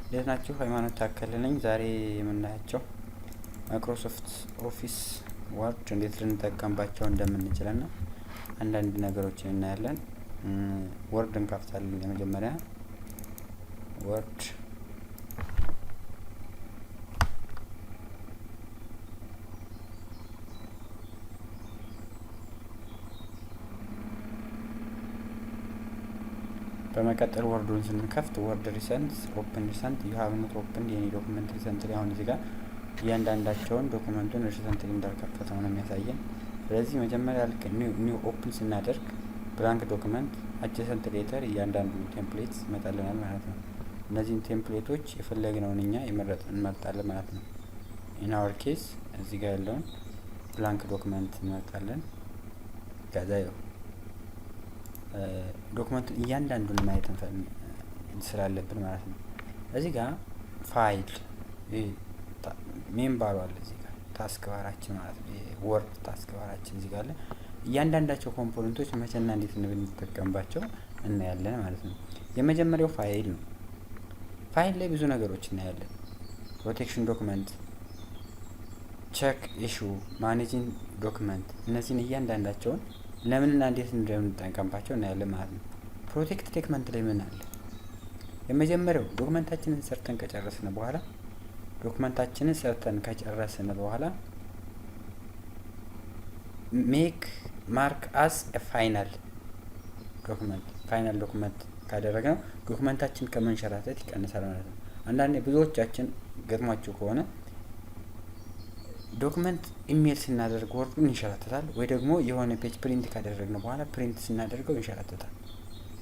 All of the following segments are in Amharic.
እንዴት ናችሁ? ሃይማኖት ታከለ ነኝ። ዛሬ የምናያቸው ማይክሮሶፍት ኦፊስ ወርድ እንዴት ልንጠቀምባቸው እንደምንችልና አንዳንድ ነገሮችን እናያለን። ወርድ እንከፍታለን። የመጀመሪያ ወርድ በመቀጠል ወርዱን ስንከፍት ወርድ ሪሰንት ኦፕን ሪሰንት ዩ ሃቭ ኖት ኦፕንድ የኔ ዶክመንት ሪሰንትሊ አሁን እዚህ ጋር እያንዳንዳቸውን ዶክመንቱን ሪሰንትሊ እንዳልከፈተው ነው የሚያሳየን። ስለዚህ መጀመሪያ ልክ ኒው ኦፕን ስናደርግ ብላንክ ዶክመንት አጀሰንት ሌተር እያንዳንዱ ቴምፕሌትስ ይመጣልናል ማለት ነው። እነዚህን ቴምፕሌቶች የፈለግነውን እኛ እንመርጣለን ማለት ነው። ኢን አወር ኬስ እዚህ ጋር ያለውን ብላንክ ዶክመንት እንመርጣለን። ከዛ ይኸው ዶክመንት እያንዳንዱን ማየት ስላለብን ማለት ነው። እዚህ ጋር ፋይል ሜምባሩ አለ። እዚህ ጋር ታስክ ባራችን ማለት ነው። ወርድ ታስክ ባራችን እዚህ ጋር አለ። እያንዳንዳቸው ኮምፖነንቶች መቼና እንዴት እንደምንጠቀምባቸው እናያለን ማለት ነው። የመጀመሪያው ፋይል ነው። ፋይል ላይ ብዙ ነገሮች እናያለን። ፕሮቴክሽን ዶክመንት፣ ቼክ ኢሹ፣ ማኔጂንግ ዶክመንት፣ እነዚህን እያንዳንዳቸውን ለምንና እንዴት እንደምንጠቀምባቸው እናያለን ማለት ነው። ፕሮቴክት ዶክመንት ላይ ምን አለ? የመጀመሪያው ዶክመንታችንን ሰርተን ከጨረስን በኋላ ሜክ ማርክ አስ ኤ ፋይናል ዶክመንት ካደረግነው ዶክመንታችን ከመንሸራተት ይቀንሳል ማለት ነው። አንዳንዴ ብዙዎቻችን ገጥሟችሁ ከሆነ ዶክመንት ኢሜል ስናደርግ ወርዱን ይንሸራተታል፣ ወይ ደግሞ የሆነ ፔጅ ፕሪንት ካደረግን በኋላ ፕሪንት ስናደርገው ይንሸራተታል።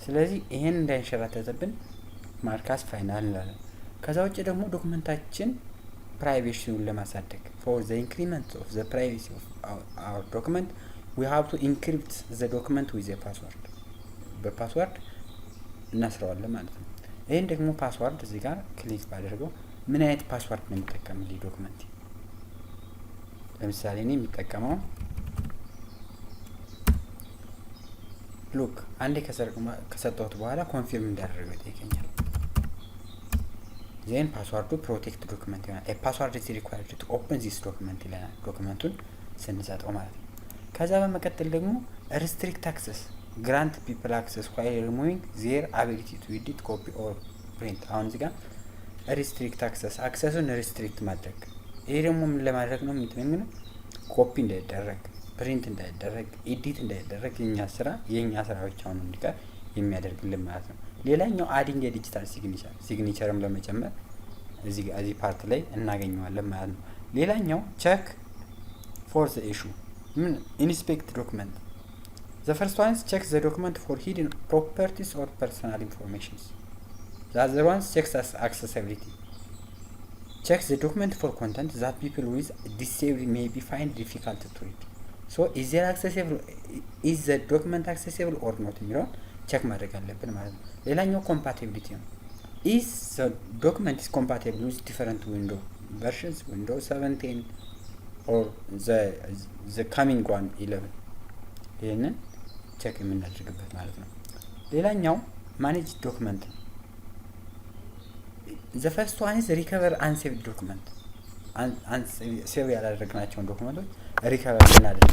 ስለዚህ ይሄን እንዳይንሸራተትብን ማርካስ ፋይናል እንላለን። ከዛ ውጭ ደግሞ ዶክመንታችን ፕራይቬሲውን ለማሳደግ for the increment of the privacy of our document we have to encrypt the document with a password በፓስወርድ እናስረዋለን ማለት ነው። ይሄን ደግሞ ፓስወርድ እዚህ ጋር ክሊክ ባደርገው ምን አይነት ፓስወርድ ነው የሚጠቀምልኝ ዶክመንት? ለምሳሌ እኔ የሚጠቀመው ሉክ አንዴ ከሰጠሁት በኋላ ኮንፊርም እንዳደረገው ይጠይቀኛል። ዜን ፓስወርዱ ፕሮቴክት ዶክመንት ይሆናል። ፓስወርድ ኢዝ ሪኳየርድ ቱ ኦፕን ዚስ ዶክመንት ይለናል ዶክመንቱን ስንሰጠው ማለት ነው። ከዛ በመቀጠል ደግሞ ሪስትሪክት አክሰስ ግራንት ፒፕል አክሰስ ዋይል ሪሙቪንግ ዜር አቢሊቲ ቱ ኤዲት ኮፒ ኦር ፕሪንት። አሁን እዚህ ጋር ሪስትሪክት አክሰሱን ሪስትሪክት ማድረግ፣ ይሄ ደግሞ ምን ለማድረግ ነው የሚጠቅመን? ኮፒ እንዳይደረግ፣ ፕሪንት እንዳይደረግ፣ ኤዲት እንዳይደረግ የኛ ስራ ብቻ ነው እንዲቀር የሚያደርግልን ማለት ነው። ሌላኛው አዲንግ የዲጂታል ሲግኒቸርም ለመጨመር እዚህ ፓርት ላይ እናገኘዋለን ማለት ነው። ሌላኛው ቼክ ፎር ዘ ኢሹ ኢንስፔክት ዶክመንት the first one is check the document for hidden properties or personal information. The other one checks accessibility. Check the document for content that people with disability may be find difficult to read. So is the document accessible or not የሚለውን ቼክ ማድረግ አለብን ማለት ነው። ሌላኛው ኮምፓቲቢሊቲ ነው። is the document is compatible with different window versions, Windows 7 or the coming one 11 ይሄንን ቼክ የምናደርግበት ማለት ነው። ሌላኛው ማኔጅ ዶክመንት ነው። the first one is recover unsaved document ሴቭ ያላደረግናቸውን ዶክመንቶች ሪከቨር እናደርግ